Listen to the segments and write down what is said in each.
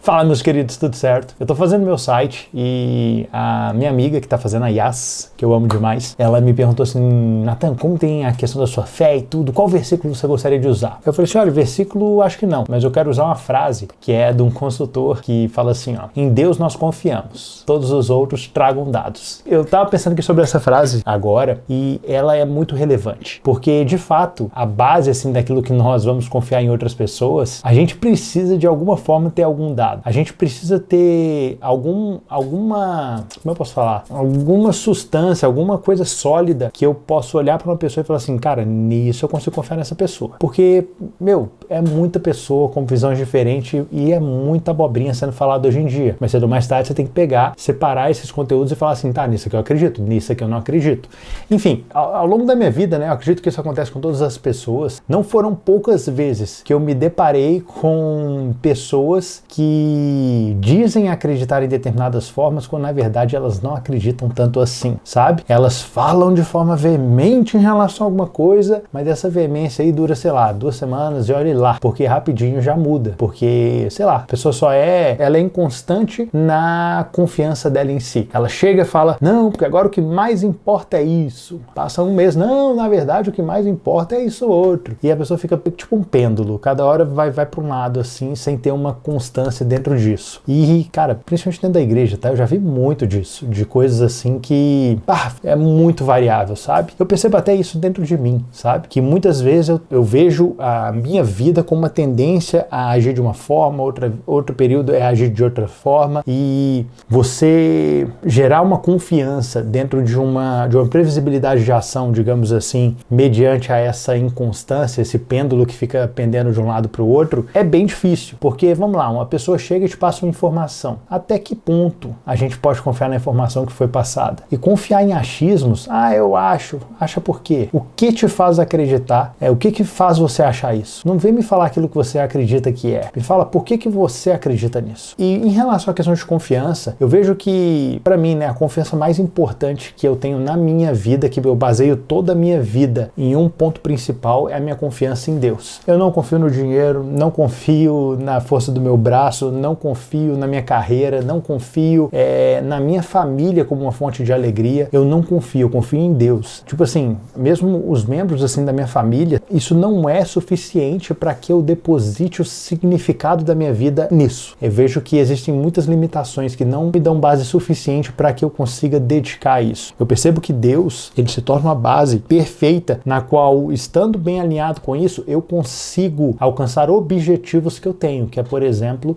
Fala, meus queridos, tudo certo? Eu tô fazendo meu site e a minha amiga que tá fazendo a Yas, que eu amo demais, ela me perguntou assim: Nathan, como tem a questão da sua fé e tudo, qual versículo você gostaria de usar? Eu falei assim: olha, versículo acho que não, mas eu quero usar uma frase que é de um consultor que fala assim, ó: em Deus nós confiamos, todos os outros tragam dados. Eu tava pensando aqui sobre essa frase agora e ela é muito relevante, porque de fato a base assim daquilo que nós vamos confiar em outras pessoas, a gente precisa de alguma forma ter algum dado. A gente precisa ter alguma, como eu posso falar? Alguma substância, alguma coisa sólida que eu possa olhar para uma pessoa e falar assim, cara, nisso eu consigo confiar nessa pessoa. Porque, é muita pessoa com visões diferentes e é muita abobrinha sendo falada hoje em dia. Mas cedo ou mais tarde você tem que pegar, separar esses conteúdos e falar assim, tá, nisso aqui eu acredito, nisso aqui eu não acredito. Enfim, ao longo da minha vida, né, eu acredito que isso acontece com todas as pessoas. Não foram poucas vezes que eu me deparei com pessoas que dizem acreditar em determinadas formas quando na verdade elas não acreditam tanto assim, sabe? Elas falam de forma veemente em relação a alguma coisa, mas essa veemência aí dura, sei lá, 2 semanas e olhe lá, porque rapidinho já muda, porque, sei lá, a pessoa ela é inconstante na confiança dela em si. Ela chega e fala, não, porque agora o que mais importa é isso. Passa um mês, não, na verdade o que mais importa é isso outro. E a pessoa fica tipo um pêndulo, cada hora vai para um lado assim, sem ter uma constância dentro disso. E, cara, principalmente dentro da igreja, tá? Eu já vi muito disso, de coisas assim que, é muito variável, sabe? Eu percebo até isso dentro de mim, sabe? Que muitas vezes eu vejo a minha vida com uma tendência a agir de uma forma, outro período é agir de outra forma, e você gerar uma confiança dentro de uma previsibilidade de ação, digamos assim, mediante a essa inconstância, esse pêndulo que fica pendendo de um lado para o outro, é bem difícil, porque, vamos lá, uma pessoa chega e te passa uma informação. Até que ponto a gente pode confiar na informação que foi passada? E confiar em achismos, eu acho. Acha por quê? O que te faz acreditar? O que faz você achar isso? Não vem me falar aquilo que você acredita que é. Me fala por que você acredita nisso. E em relação à questão de confiança, eu vejo que, para mim, né, a confiança mais importante que eu tenho na minha vida, que eu baseio toda a minha vida em um ponto principal, é a minha confiança em Deus. Eu não confio no dinheiro, não confio na força do meu braço, não confio na minha carreira, não confio na minha família como uma fonte de alegria. Eu não confio, eu confio em Deus. Tipo assim, mesmo os membros assim da minha família, isso não é suficiente para que eu deposite o significado da minha vida nisso. Eu vejo que existem muitas limitações que não me dão base suficiente para que eu consiga dedicar a isso. Eu percebo que Deus, ele se torna uma base perfeita na qual, estando bem alinhado com isso, eu consigo alcançar objetivos que eu tenho, que é, por exemplo,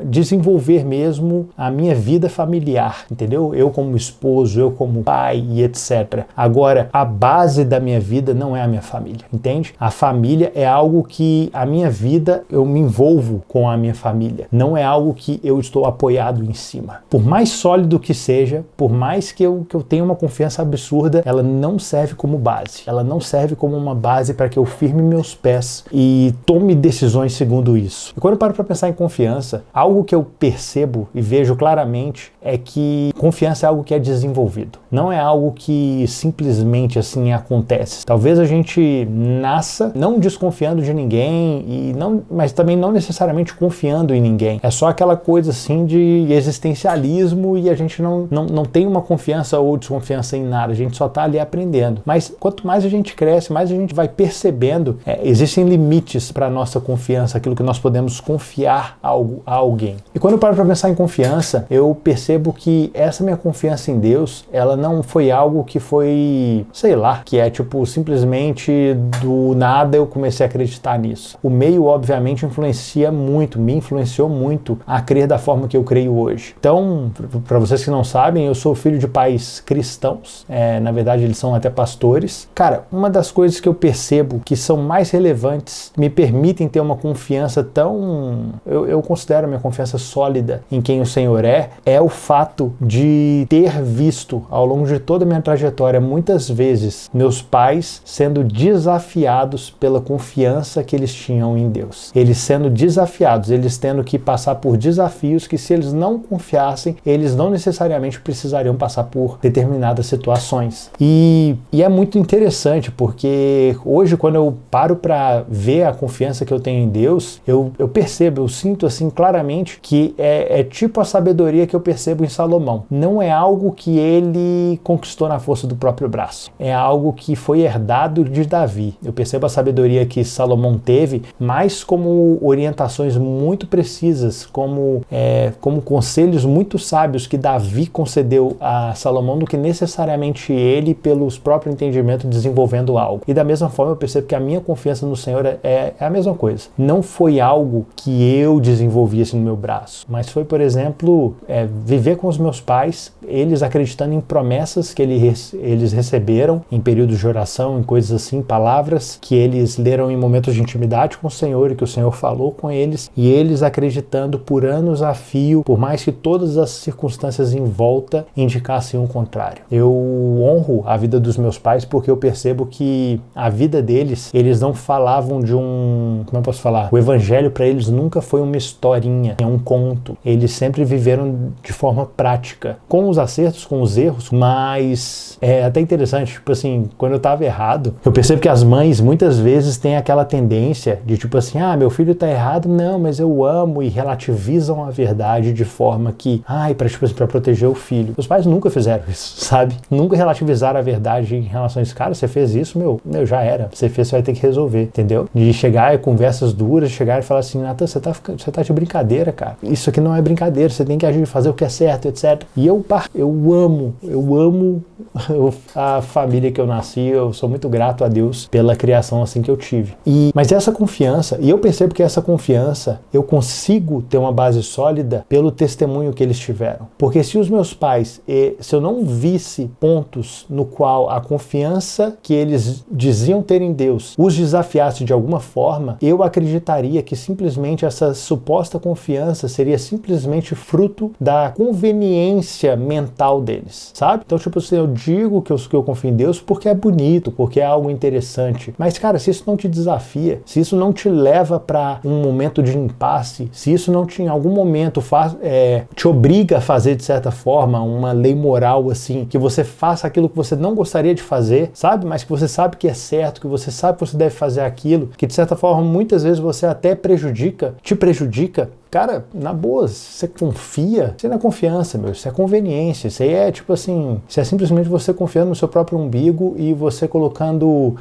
desenvolver mesmo a minha vida familiar, entendeu? Eu como esposo, eu como pai e etc. Agora, a base da minha vida não é a minha família, entende? A família é algo que a minha vida, eu me envolvo com a minha família. Não é algo que eu estou apoiado em cima. Por mais sólido que seja, por mais que eu tenha uma confiança absurda, ela não serve como base. Ela não serve como uma base para que eu firme meus pés e tome decisões segundo isso. E quando eu paro para pensar em confiança, algo que eu percebo e vejo claramente é que confiança é algo que é desenvolvido. Não é algo que simplesmente assim acontece. Talvez a gente nasça não desconfiando de ninguém, mas também não necessariamente confiando em ninguém. É só aquela coisa assim de existencialismo e a gente não tem uma confiança ou desconfiança em nada. A gente só está ali aprendendo. Mas quanto mais a gente cresce, mais a gente vai percebendo, existem limites para a nossa confiança, aquilo que nós podemos confiar a alguém. E quando eu paro para pensar em confiança, eu percebo que essa minha confiança em Deus, ela não foi algo que foi, sei lá, que é tipo simplesmente do nada eu comecei a acreditar nisso. O meio, obviamente, me influenciou muito a crer da forma que eu creio hoje. Então, para vocês que não sabem, eu sou filho de pais cristãos, na verdade eles são até pastores. Cara, uma das coisas que eu percebo que são mais relevantes, me permitem ter uma confiança eu considero a minha confiança sólida em quem o Senhor é o fato de ter visto ao longo de toda a minha trajetória, muitas vezes, meus pais sendo desafiados pela confiança que eles tinham em Deus. Eles sendo desafiados, eles tendo que passar por desafios que, se eles não confiassem, eles não necessariamente precisariam passar por determinadas situações. E é muito interessante, porque hoje, quando eu paro para ver a confiança que eu tenho em Deus, eu percebo, sinto assim claramente que é tipo a sabedoria que eu percebo em Salomão. Não é algo que ele conquistou na força do próprio braço. É algo que foi herdado de Davi. Eu percebo a sabedoria que Salomão teve, mais como orientações muito precisas, como conselhos muito sábios que Davi concedeu a Salomão, do que necessariamente ele, pelos próprios entendimentos, desenvolvendo algo. E da mesma forma eu percebo que a minha confiança no Senhor é a mesma coisa. Não foi algo que eu desenvolvi assim no meu braço, mas foi, por exemplo, viver com os meus pais, eles acreditando em promessas que eles receberam em períodos de oração, em coisas assim, palavras que eles leram em momentos de intimidade com o Senhor e que o Senhor falou com eles, e eles acreditando por anos a fio, por mais que todas as circunstâncias em volta indicassem o contrário. Eu honro a vida dos meus pais porque eu percebo que a vida deles, eles não falavam de como eu posso falar? O evangelho para eles nunca foi uma historinha, é um conto. Eles sempre viveram de forma prática, com os acertos, com os erros, mas é até interessante, tipo assim, quando eu tava errado, eu percebo que as mães muitas vezes têm aquela tendência de tipo assim, meu filho tá errado, não, mas eu amo, e relativizam a verdade de forma que, pra proteger o filho. Os pais nunca fizeram isso, sabe? Nunca relativizaram a verdade em relação a isso. Cara, você fez isso, meu, já era. Você fez, você vai ter que resolver, entendeu? De chegar em conversas duras, chegar e falar assim, Nathan, você tá de brincadeira, cara. Isso aqui não é brincadeira, você tem que agir, fazer o que é certo, etc. E eu amo a família que eu nasci, eu sou muito grato a Deus pela criação assim que eu tive. Mas essa confiança, e eu percebo que essa confiança, eu consigo ter uma base sólida pelo testemunho que eles tiveram. Porque se os meus pais, se eu não visse pontos no qual a confiança que eles diziam ter em Deus os desafiasse de alguma forma, eu acreditaria que simplesmente essa suposta confiança seria simplesmente fruto da conveniência mental deles, sabe? Então, tipo assim, eu digo que eu confio em Deus porque é bonito, porque é algo interessante. Mas, cara, se isso não te desafia, se isso não te leva para um momento de impasse, se isso não te, em algum momento te obriga a fazer, de certa forma, uma lei moral, assim, que você faça aquilo que você não gostaria de fazer, sabe? Mas que você sabe que é certo, que você sabe que você deve fazer aquilo, que de certa forma, muitas vezes você até te prejudica. Cara, na boa, você confia, isso não é confiança, meu, isso é conveniência, isso aí é tipo assim, isso é simplesmente você confiando no seu próprio umbigo e você colocando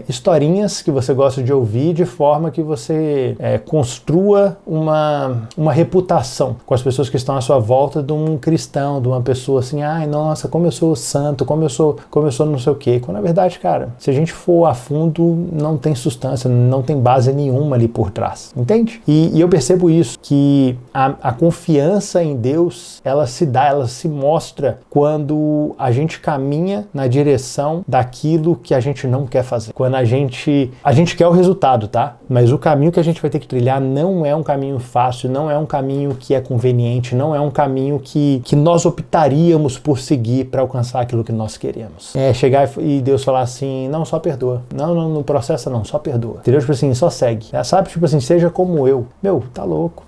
historinhas que você gosta de ouvir de forma que você construa uma reputação com as pessoas que estão à sua volta de um cristão, de uma pessoa assim, nossa, como eu sou santo, como eu sou não sei o quê, quando na verdade, cara, se a gente for a fundo, não tem substância, não tem base nenhuma ali por trás, entende? E eu percebo isso, que a confiança em Deus, ela se mostra quando a gente caminha na direção daquilo que a gente não quer fazer. Quando a gente quer o resultado, tá? Mas o caminho que a gente vai ter que trilhar não é um caminho fácil, não é um caminho que é conveniente, não é um caminho que nós optaríamos por seguir para alcançar aquilo que nós queremos. Chegar e Deus falar assim, não, só perdoa. Não processa não, só perdoa. Entendeu? Tipo assim, só segue. Sabe? Tipo assim, seja como eu. Meu, tá louco.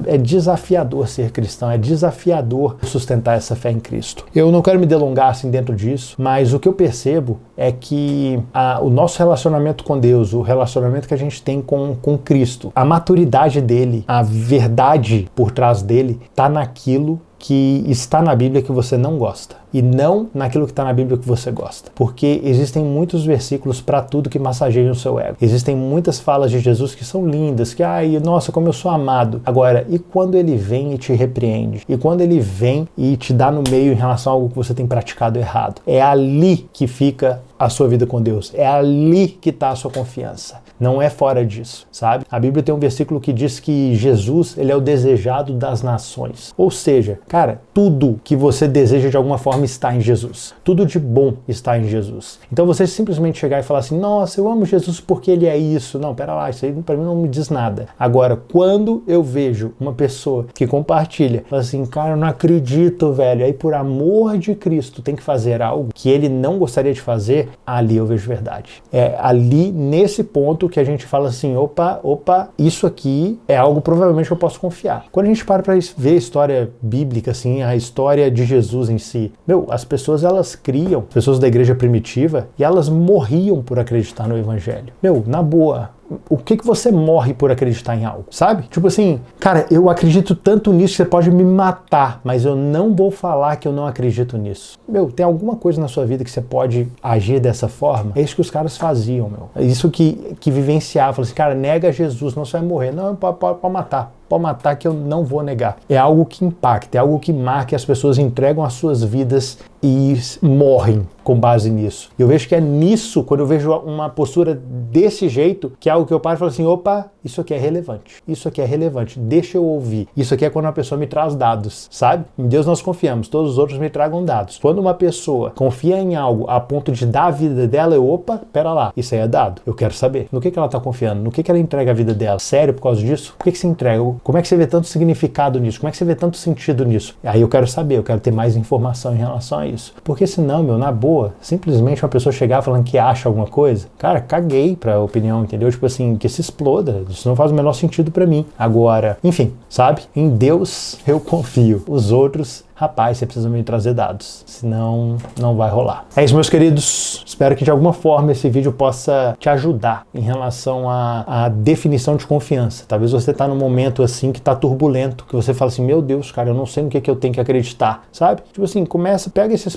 É desafiador ser cristão, é desafiador sustentar essa fé em Cristo. Eu não quero me delongar assim dentro disso, mas o que eu percebo é que o nosso relacionamento com Deus, o relacionamento que a gente tem com Cristo, a maturidade dele, a verdade por trás dele, tá naquilo que está na Bíblia que você não gosta e não naquilo que está na Bíblia que você gosta. Porque existem muitos versículos para tudo que massageiam o seu ego. Existem muitas falas de Jesus que são lindas, que, nossa, como eu sou amado. Agora, e quando ele vem e te repreende? E quando ele vem e te dá no meio em relação a algo que você tem praticado errado? É ali que fica a sua vida com Deus. É ali que está a sua confiança. Não é fora disso, sabe? A Bíblia tem um versículo que diz que Jesus, ele é o desejado das nações. Ou seja, cara, tudo que você deseja de alguma forma está em Jesus. Tudo de bom está em Jesus. Então você simplesmente chegar e falar assim, nossa, eu amo Jesus porque ele é isso. Não, pera lá, isso aí pra mim não me diz nada. Agora, quando eu vejo uma pessoa que compartilha, fala assim, cara, eu não acredito, velho, aí por amor de Cristo tem que fazer algo que ele não gostaria de fazer, ali eu vejo verdade. É ali, nesse ponto, que a gente fala assim, opa, isso aqui é algo provavelmente eu posso confiar. Quando a gente para ver a história bíblica, assim, a história de Jesus em si, as pessoas, elas criam, pessoas da igreja primitiva, e elas morriam por acreditar no evangelho. Na boa, o que você morre por acreditar em algo, sabe? Tipo assim, cara, eu acredito tanto nisso, você pode me matar, mas eu não vou falar que eu não acredito nisso. Meu, tem alguma coisa na sua vida que você pode agir dessa forma? É isso que os caras faziam, meu. É isso que vivenciavam. Falaram assim, cara, nega Jesus, não você vai morrer. Não, pode matar. Pode matar que eu não vou negar. É algo que impacta, é algo que marca, e as pessoas entregam as suas vidas e morrem com base nisso. Eu vejo que é nisso, quando eu vejo uma postura desse jeito, que é algo que eu paro e falo assim, opa, isso aqui é relevante. Isso aqui é relevante, deixa eu ouvir. Isso aqui é quando uma pessoa me traz dados, sabe? Em Deus nós confiamos, todos os outros me tragam dados. Quando uma pessoa confia em algo a ponto de dar a vida dela, opa, pera lá, isso aí é dado. Eu quero saber. No que ela tá confiando? No que ela entrega a vida dela? Sério por causa disso? Por que você entrega? Como é que você vê tanto significado nisso? Como é que você vê tanto sentido nisso? Aí eu quero saber, eu quero ter mais informação em relação a isso. Porque senão, meu, na boa, simplesmente uma pessoa chegar falando que acha alguma coisa, cara, caguei pra opinião, entendeu? Tipo assim, que se exploda. Isso não faz o menor sentido pra mim. Agora, enfim, sabe? Em Deus eu confio. Os outros, rapaz, você precisa me trazer dados, senão não vai rolar. É isso, meus queridos. Espero que de alguma forma esse vídeo possa te ajudar em relação à definição de confiança. Talvez você está num momento assim que está turbulento, que você fala assim, meu Deus, cara, eu não sei no que eu tenho que acreditar, sabe? Tipo assim, pega esses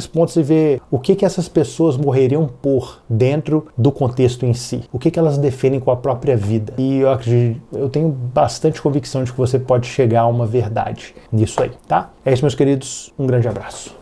pontos e vê o que essas pessoas morreriam por dentro do contexto em si. O que elas definem com a própria vida. E eu tenho bastante convicção de que você pode chegar a uma verdade nisso aí, tá? É isso, meus queridos. Um grande abraço.